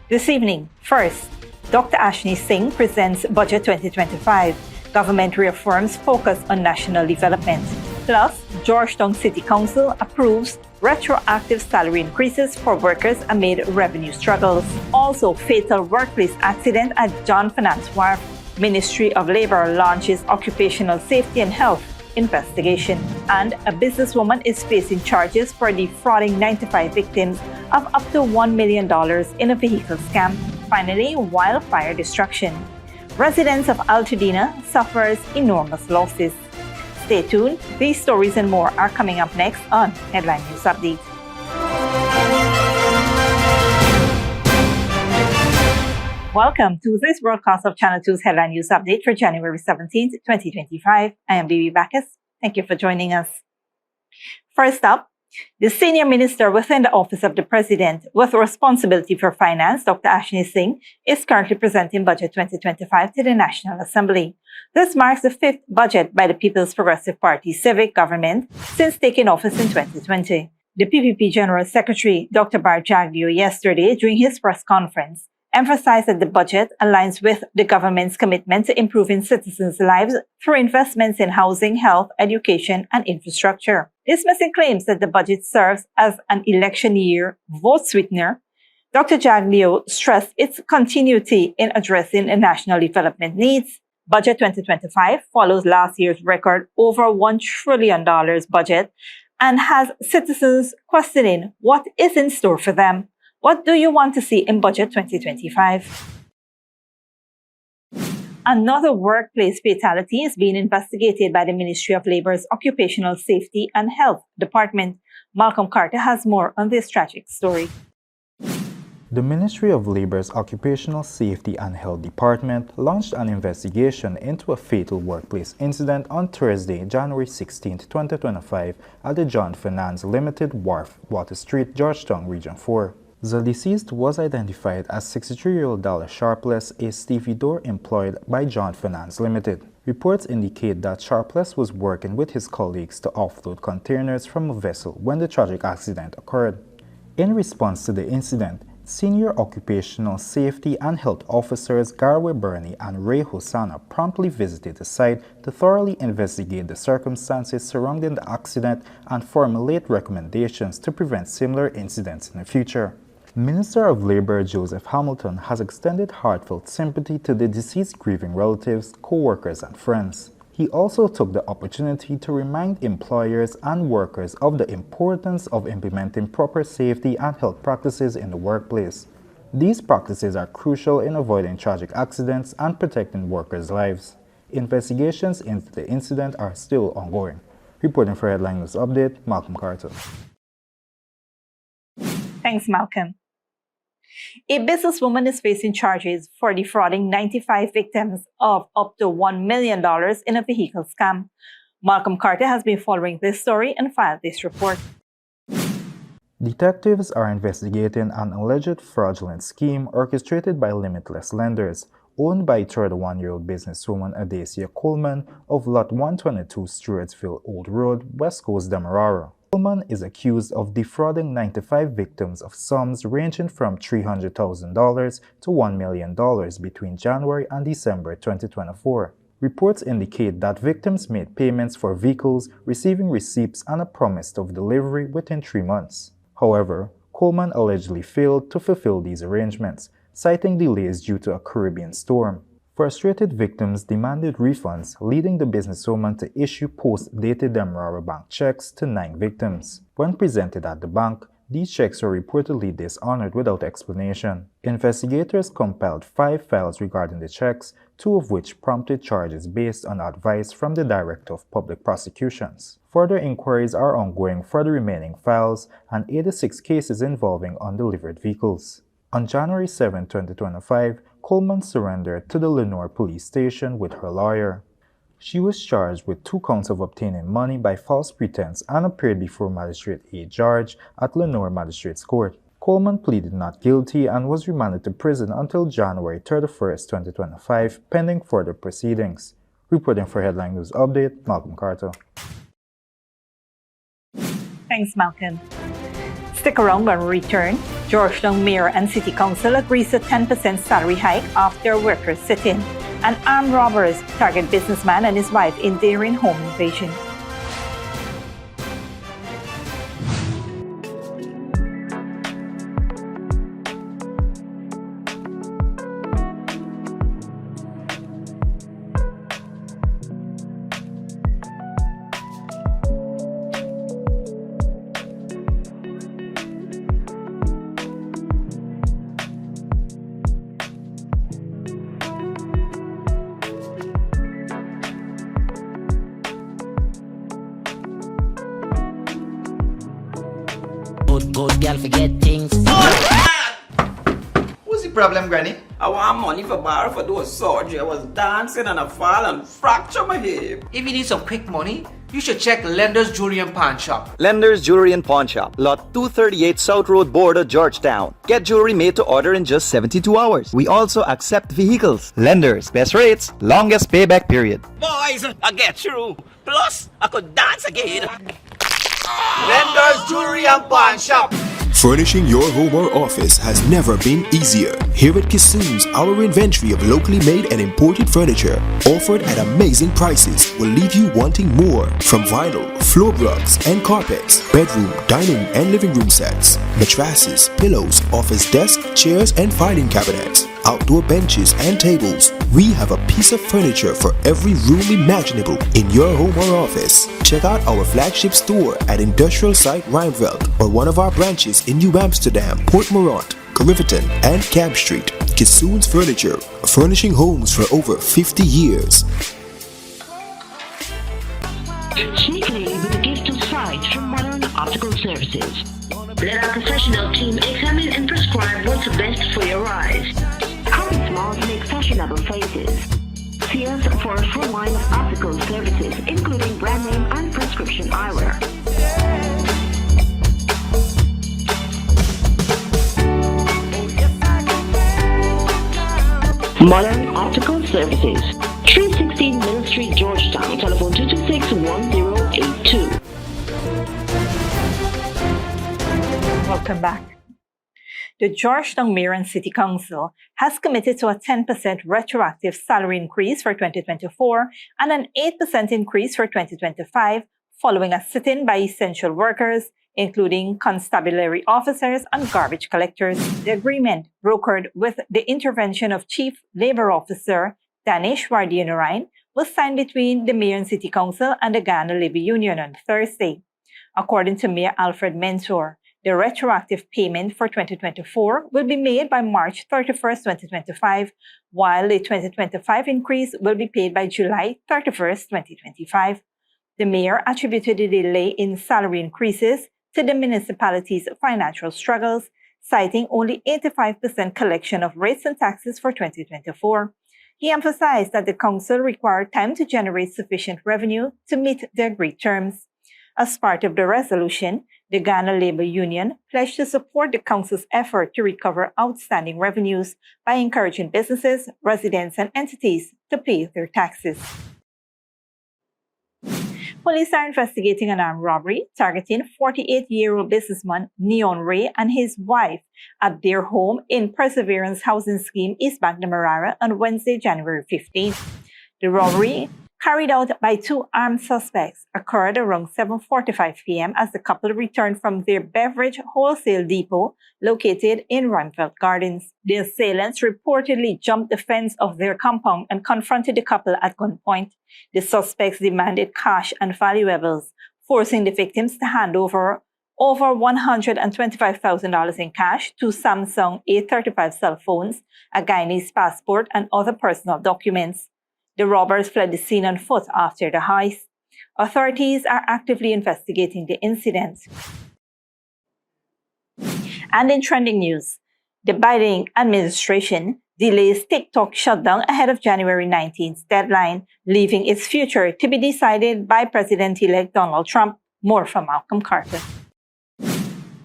This evening, first, Dr. Ashni Singh presents Budget 2025. Government reaffirms focus on national development. Plus, Georgetown City Council approves retroactive salary increases for workers amid revenue struggles. Also, fatal workplace accident at John Finance Wharf. Ministry of Labor launches occupational safety and health investigation. And a businesswoman is facing charges for defrauding 95 victims of up to $1 million in a vehicle scam. Finally, wildfire destruction. Residents of Altadena suffers enormous losses. Stay tuned. These stories and more are coming up next on Headline News Update. Welcome to this broadcast of Channel 2's Headline News Update for January 17th, 2025. I am Bibi Bacchus. Thank you for joining us. First up, the senior minister within the Office of the President with responsibility for finance, Dr. Ashni Singh, is currently presenting Budget 2025 to the National Assembly. This marks the fifth budget by the People's Progressive Party civic government since taking office in 2020. The PPP General Secretary, Dr. Barjaglio, yesterday during his press conference, emphasized that the budget aligns with the government's commitment to improving citizens' lives through investments in housing, health, education, and infrastructure. Dismissing claims that the budget serves as an election year vote sweetener, Dr. Jaglio stressed its continuity in addressing national development needs. Budget 2025 follows last year's record over $1 trillion budget and has citizens questioning what is in store for them. What do you want to see in Budget 2025? Another workplace fatality is being investigated by the Ministry of Labor's Occupational Safety and Health Department. Malcolm Carter has more on this tragic story. The Ministry of Labor's Occupational Safety and Health Department launched an investigation into a fatal workplace incident on Thursday, January 16, 2025 at the John Finance Limited Wharf, Water Street, Georgetown, Region 4. The deceased was identified as 63-year-old Dallas Sharpless, a stevedore employed by John Finance Limited. Reports indicate that Sharpless was working with his colleagues to offload containers from a vessel when the tragic accident occurred. In response to the incident, Senior Occupational Safety and Health Officers Garwe Burney and Ray Hosanna promptly visited the site to thoroughly investigate the circumstances surrounding the accident and formulate recommendations to prevent similar incidents in the future. Minister of Labor Joseph Hamilton has extended heartfelt sympathy to the deceased grieving relatives, co-workers, and friends. He also took the opportunity to remind employers and workers of the importance of implementing proper safety and health practices in the workplace. These practices are crucial in avoiding tragic accidents and protecting workers' lives. Investigations into the incident are still ongoing. Reporting for Headline News Update, Malcolm Carter. Thanks, Malcolm. A businesswoman is facing charges for defrauding 95 victims of up to $1 million in a vehicle scam. Malcolm Carter has been following this story and filed this report. Detectives are investigating an alleged fraudulent scheme orchestrated by limitless lenders, owned by 31-year-old businesswoman Adacia Coleman of Lot 122 Stewartsville Old Road, West Coast, Demerara. Coleman is accused of defrauding 95 victims of sums ranging from $300,000 to $1 million between January and December 2024. Reports indicate that victims made payments for vehicles, receiving receipts and a promise of delivery within 3 months. However, Coleman allegedly failed to fulfill these arrangements, citing delays due to a Caribbean storm. Frustrated victims demanded refunds, leading the businesswoman to issue post-dated Demerara Bank checks to 9 victims. When presented at the bank, these checks were reportedly dishonored without explanation. Investigators compiled 5 files regarding the checks, 2 of which prompted charges based on advice from the Director of Public Prosecutions. Further inquiries are ongoing for the remaining files and 86 cases involving undelivered vehicles. On January 7, 2025, Coleman surrendered to the Lenore police station with her lawyer. She was charged with 2 counts of obtaining money by false pretense and appeared before Magistrate A. George at Lenore Magistrates Court. Coleman pleaded not guilty and was remanded to prison until January 31, 2025, pending further proceedings. Reporting for Headline News Update, Malcolm Carter. Thanks, Malcolm. Stick around when we return. Georgetown Mayor and City Council agrees to 10% salary hike after workers sit-in. And armed robbers target businessman and his wife in daring home invasion. Good girl forget things. What's the problem, Granny? I want money for borrow for those surgery. I was dancing and I fall and fracture my hip. If you need some quick money, you should check Lender's Jewelry and Pawn Shop. Lender's Jewelry and Pawn Shop, Lot 238 South Road, Border, Georgetown. Get jewelry made to order in just 72 hours. We also accept vehicles. Lender's, best rates, longest payback period. Boys, I get through. Plus, I could dance again. Lender's Jewelry and Pawn Shop. Furnishing your home or office has never been easier. Here at Kissoon's, our inventory of locally made and imported furniture, offered at amazing prices, will leave you wanting more. From vinyl, floor rugs and carpets, bedroom, dining and living room sets, mattresses, pillows, office desk, chairs and filing cabinets, outdoor benches and tables. We have a piece of furniture for every room imaginable in your home or office. Check out our flagship store at Industrial Site Rijnveld or one of our branches in New Amsterdam, Port Morant, Riverton and Camp Street. Kissoon's Furniture, furnishing homes for over 50 years. Sneakily with a gift of sight from Modern Optical Services. Let our professional team examine and prescribe what's best for your eyes. Our smalls make fashionable faces. See us for a full line of optical services, including brand name and prescription eyewear. Modern Optical Services, 316 Mill Street, Georgetown, telephone 226-1082. Welcome back. The Georgetown Mayor and City Council has committed to a 10% retroactive salary increase for 2024 and an 8% increase for 2025 following a sit-in by essential workers, including constabulary officers and garbage collectors. The agreement, brokered with the intervention of Chief Labor Officer Danish Wardinarayan, was signed between the Mayor and City Council and the Ghana Labour Union on Thursday. According to Mayor Alfred Mentor, the retroactive payment for 2024 will be made by March 31st, 2025, while the 2025 increase will be paid by July 31st, 2025. The mayor attributed the delay in salary increases to the municipality's financial struggles, citing only 85% collection of rates and taxes for 2024. He emphasized that the council required time to generate sufficient revenue to meet the agreed terms. As part of the resolution, the Ghana Labour Union pledged to support the council's effort to recover outstanding revenues by encouraging businesses, residents, and entities to pay their taxes. Police are investigating an armed robbery targeting 48-year-old businessman Neon Ray and his wife at their home in Perseverance Housing Scheme, East Bank, Demerara, on Wednesday, January 15th. The robbery, carried out by two armed suspects, occurred around 7:45 p.m. as the couple returned from their beverage wholesale depot located in Rijnveld Gardens. The assailants reportedly jumped the fence of their compound and confronted the couple at gunpoint. The suspects demanded cash and valuables, forcing the victims to hand over $125,000 in cash, two Samsung A35 cell phones, a Guyanese passport, and other personal documents. The robbers fled the scene on foot after the heist. Authorities are actively investigating the incident. And in trending news, the Biden administration delays TikTok shutdown ahead of January 19th deadline, leaving its future to be decided by President-elect Donald Trump. More from Malcolm Carter.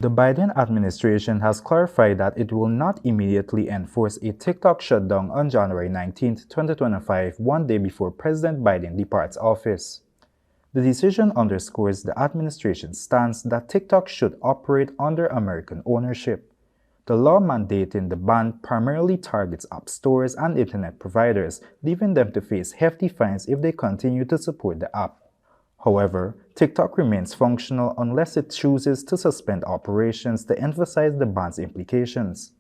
The Biden administration has clarified that it will not immediately enforce a TikTok shutdown on January 19, 2025, one day before President Biden departs office. The decision underscores the administration's stance that TikTok should operate under American ownership. The law mandating the ban primarily targets app stores and internet providers, leaving them to face hefty fines if they continue to support the app. However, TikTok remains functional unless it chooses to suspend operations to emphasize the ban's implications.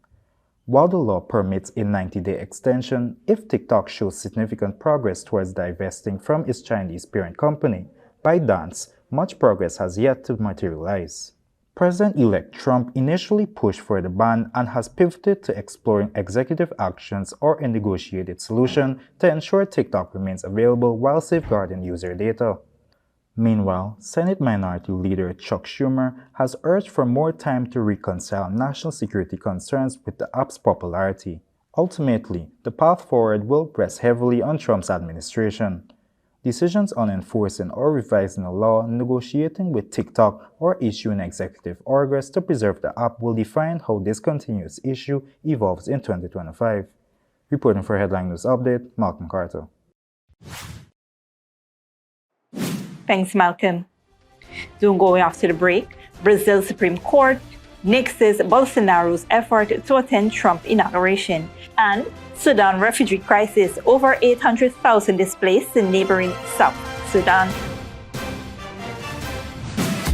While the law permits a 90-day extension if TikTok shows significant progress towards divesting from its Chinese parent company, ByteDance, much progress has yet to materialize. President-elect Trump initially pushed for the ban and has pivoted to exploring executive actions or a negotiated solution to ensure TikTok remains available while safeguarding user data. Meanwhile, Senate Minority Leader Chuck Schumer has urged for more time to reconcile national security concerns with the app's popularity. Ultimately, the path forward will rest heavily on Trump's administration. Decisions on enforcing or revising a law, negotiating with TikTok, or issuing executive orders to preserve the app will define how this continuous issue evolves in 2025. Reporting for Headline News Update, Malcolm Carter. Thanks, Malcolm. Soon going after the break, Brazil's Supreme Court nixes Bolsonaro's effort to attend Trump inauguration, and Sudan refugee crisis, over 800,000 displaced in neighboring South Sudan.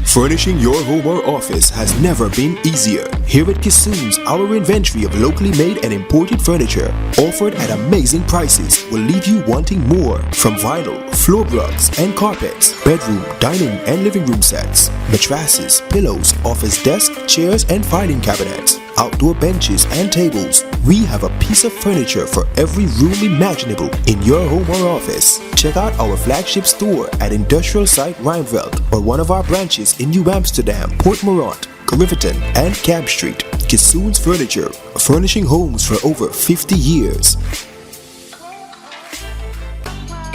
Furnishing your home or office has never been easier. Here at Kissoon's, our inventory of locally made and imported furniture, offered at amazing prices, will leave you wanting more. From vinyl, floor rugs and carpets, bedroom, dining and living room sets, mattresses, pillows, office desk, chairs and filing cabinets, outdoor benches and tables. We have a piece of furniture for every room imaginable in your home or office. Check out our flagship store at Industrial Site Rijnveld or one of our branches in New Amsterdam, Port Morant, Riverton and Cab Street. Kissoon's Furniture, furnishing homes for over 50 years.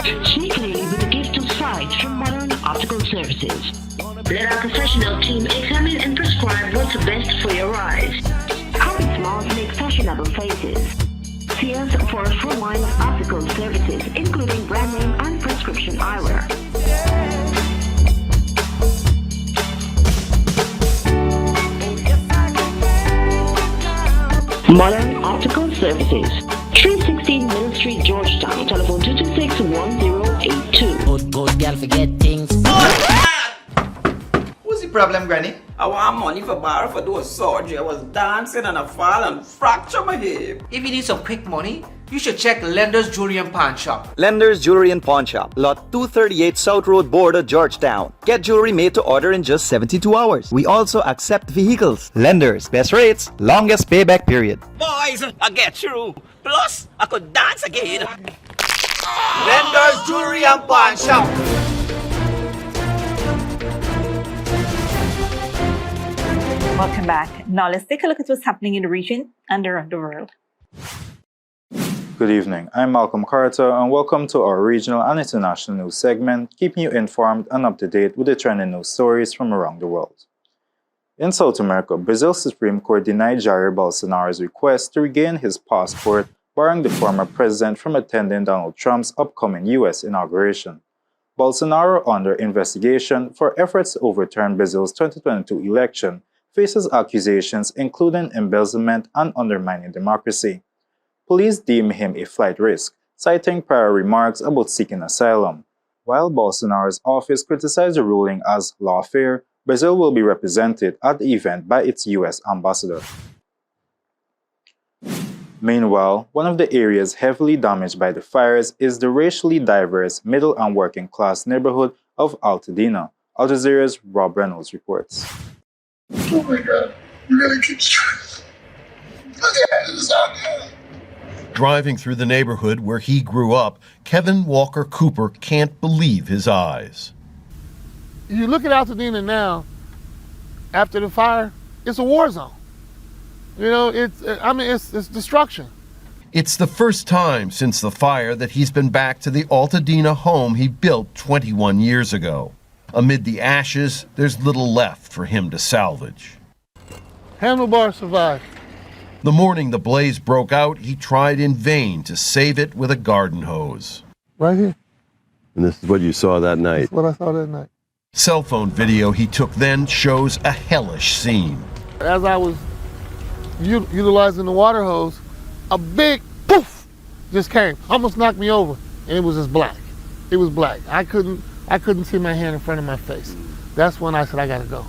Sneakily with a gift of sight from Modern Optical Services. Let our professional team examine and prescribe what's best for your eyes. Our smiles make fashionable faces. See us for a full line of optical services, including brand name and prescription eyewear. Modern Optical Services, 316 Middle Street, Georgetown. Telephone 226-1082. Good girl forget things. What's the problem, Granny? I want money for borrow for those surgery. I was dancing and I fall and fracture my hip. If you need some quick money, you should check Lender's Jewelry and Pawn Shop. Lender's Jewelry and Pawn Shop, lot 238 South Road Border, Georgetown. Get jewelry made to order in just 72 hours. We also accept vehicles. Lender's, best rates, longest payback period. Boys, I get through. Plus, I could dance again. Lender's Jewelry and Pawn Shop. Welcome back. Now let's take a look at what's happening in the region and around the world. Good evening, I'm Malcolm Carter and welcome to our regional and international news segment, keeping you informed and up to date with the trending news stories from around the world. In South America, Brazil's Supreme Court denied Jair Bolsonaro's request to regain his passport, barring the former president from attending Donald Trump's upcoming U.S. inauguration. Bolsonaro, under investigation for efforts to overturn Brazil's 2022 election, faces accusations including embezzlement and undermining democracy. Police deem him a flight risk, citing prior remarks about seeking asylum. While Bolsonaro's office criticized the ruling as lawfare, Brazil will be represented at the event by its U.S. ambassador. Meanwhile, one of the areas heavily damaged by the fires is the racially diverse middle and working class neighborhood of Altadena. Al Jazeera's Rob Reynolds reports. Oh my God, you gotta keep straight. Look at it, it's out there. Driving through the neighborhood where he grew up, Kevin Walker Cooper can't believe his eyes. You look at Altadena now, after the fire, it's a war zone. You know, it's destruction. It's the first time since the fire that he's been back to the Altadena home he built 21 years ago. Amid the ashes, there's little left for him to salvage. Handlebar survived. The morning the blaze broke out, he tried in vain to save it with a garden hose. Right here. And this is what you saw that night. That's what I saw that night. Cell phone video he took then shows a hellish scene. As I was utilizing the water hose, a big poof just came, almost knocked me over, and it was just black. It was black. I couldn't see my hand in front of my face. That's when I said, I gotta go.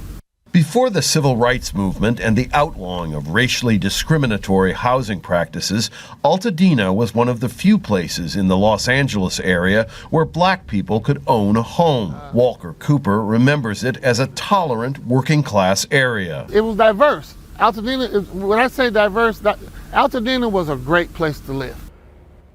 Before the civil rights movement and the outlawing of racially discriminatory housing practices, Altadena was one of the few places in the Los Angeles area where black people could own a home. Walker Cooper remembers it as a tolerant working-class area. It was diverse. Altadena, when I say diverse, Altadena was a great place to live.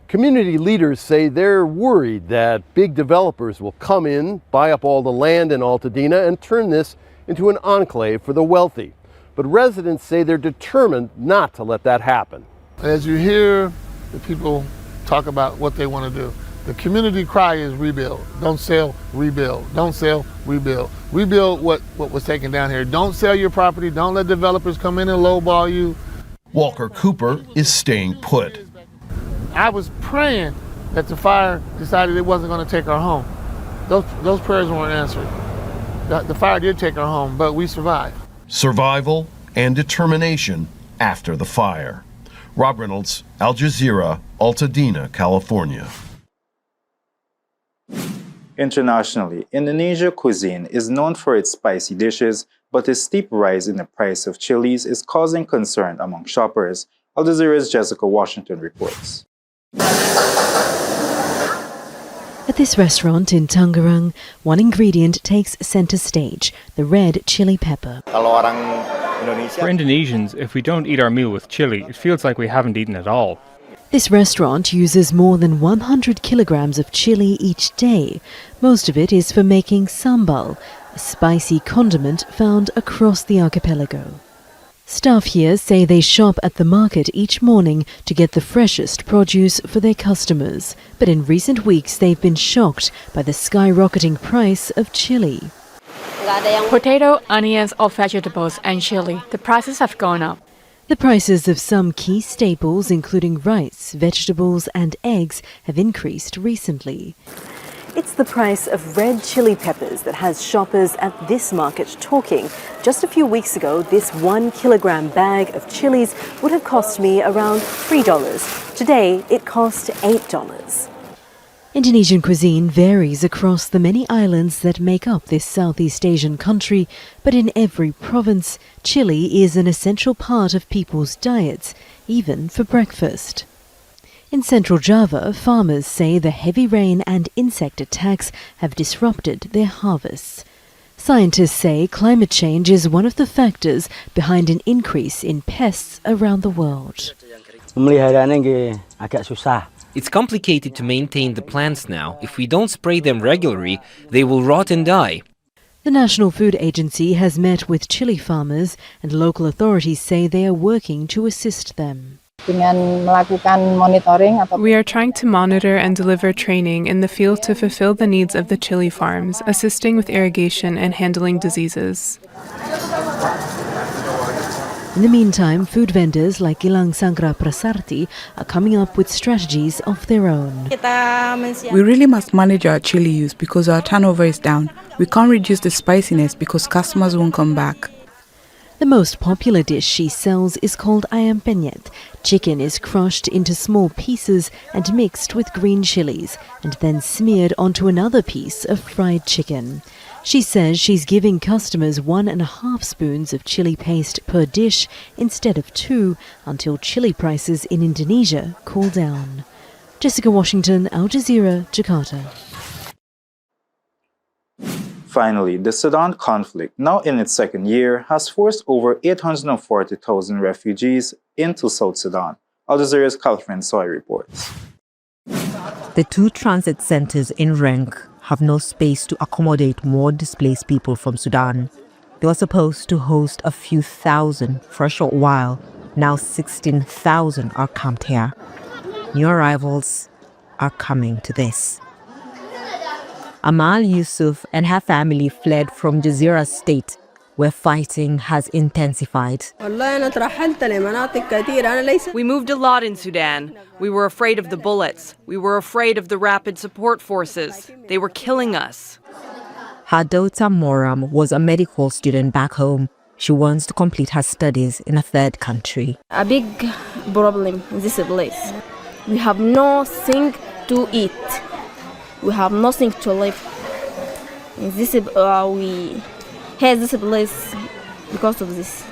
Community leaders say they're worried that big developers will come in, buy up all the land in Altadena, and turn this into an enclave for the wealthy. But residents say they're determined not to let that happen. As you hear the people talk about what they want to do, the community cry is rebuild. Don't sell, rebuild. Don't sell, rebuild. Rebuild what was taken down here. Don't sell your property. Don't let developers come in and lowball you. Walker Cooper is staying put. I was praying that the fire decided it wasn't going to take our home. Those prayers weren't answered. The fire did take our home, but we survived. Survival and determination after the fire. Rob Reynolds, Al Jazeera, Altadena, California. Internationally, Indonesia cuisine is known for its spicy dishes, but a steep rise in the price of chilies is causing concern among shoppers. Al Jazeera's Jessica Washington reports. At this restaurant in Tangerang, one ingredient takes center stage, the red chili pepper. For Indonesians, if we don't eat our meal with chili, it feels like we haven't eaten at all. This restaurant uses more than 100 kilograms of chili each day. Most of it is for making sambal, a spicy condiment found across the archipelago. Staff here say they shop at the market each morning to get the freshest produce for their customers. But in recent weeks, they've been shocked by the skyrocketing price of chili. Potato, onions, or vegetables and chili. The prices have gone up. The prices of some key staples, including rice, vegetables, and eggs, have increased recently. It's the price of red chili peppers that has shoppers at this market talking. Just a few weeks ago, this 1 kilogram bag of chilies would have cost me around $3. Today, it cost $8. Indonesian cuisine varies across the many islands that make up this Southeast Asian country, but in every province, chili is an essential part of people's diets, even for breakfast. In central Java, farmers say the heavy rain and insect attacks have disrupted their harvests. Scientists say climate change is one of the factors behind an increase in pests around the world. It's complicated to maintain the plants now. If we don't spray them regularly, they will rot and die. The National Food Agency has met with chili farmers, and local authorities say they are working to assist them. We are trying to monitor and deliver training in the field to fulfill the needs of the chili farms, assisting with irrigation and handling diseases. In the meantime, food vendors like Gilang Sanggra Prasarti are coming up with strategies of their own. We really must manage our chili use because our turnover is down. We can't reduce the spiciness because customers won't come back. The most popular dish she sells is called ayam penyet. Chicken is crushed into small pieces and mixed with green chilies, and then smeared onto another piece of fried chicken. She says she's giving customers 1.5 spoons of chili paste per dish instead of 2 until chili prices in Indonesia cool down. Jessica Washington, Al Jazeera, Jakarta. Finally, the Sudan conflict, now in its second year, has forced over 840,000 refugees into South Sudan. Al Jazeera's Catherine Soy reports. The 2 transit centers in Renk have no space to accommodate more displaced people from Sudan. They were supposed to host a few thousand for a short while. Now 16,000 are camped here. New arrivals are coming to this. Amal Yusuf and her family fled from Jazeera State, where fighting has intensified. We moved a lot in Sudan. We were afraid of the bullets. We were afraid of the rapid support forces. They were killing us. Her daughter Moram was a medical student back home. She wants to complete her studies in a third country. A big problem in this place. We have nothing to eat. We have nothing to live. In this, we hate this place because of this.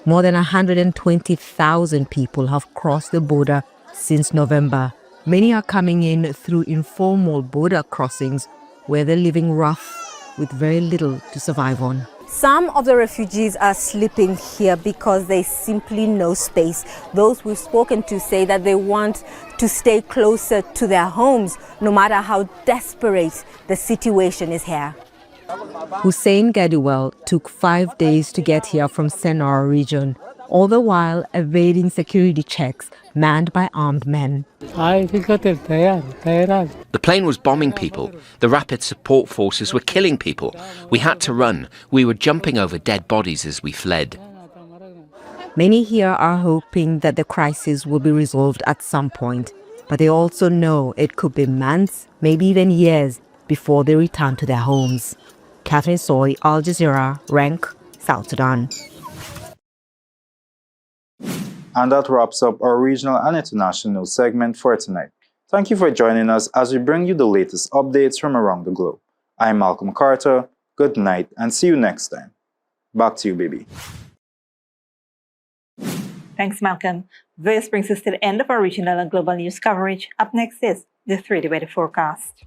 More than 120,000 people have crossed the border since November. Many are coming in through informal border crossings where they're living rough with very little to survive on. Some of the refugees are sleeping here because there's simply no space. Those we've spoken to say that they want to stay closer to their homes, no matter how desperate the situation is here. Hussein Gaduwel took 5 days to get here from Sennar region, all the while evading security checks manned by armed men. The plane was bombing people. The rapid support forces were killing people. We had to run. We were jumping over dead bodies as we fled. Many here are hoping that the crisis will be resolved at some point, but they also know it could be months, maybe even years, before they return to their homes. Catherine Soy, Al Jazeera, Rank, South Sudan. And that wraps up our regional and international news segment for tonight. Thank you for joining us as we bring you the latest updates from around the globe. I'm Malcolm Carter. Good night and see you next time. Back to you, baby. Thanks, Malcolm. This brings us to the end of our regional and global news coverage. Up next is the 3-day weather forecast.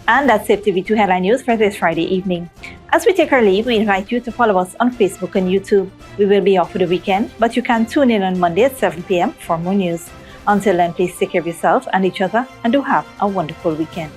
And that's it, TV2 Headline News for this Friday evening. As we take our leave, we invite you to follow us on Facebook and YouTube. We will be off for the weekend, but you can tune in on Monday at 7 p.m. for more news. Until then, please take care of yourself and each other and do have a wonderful weekend.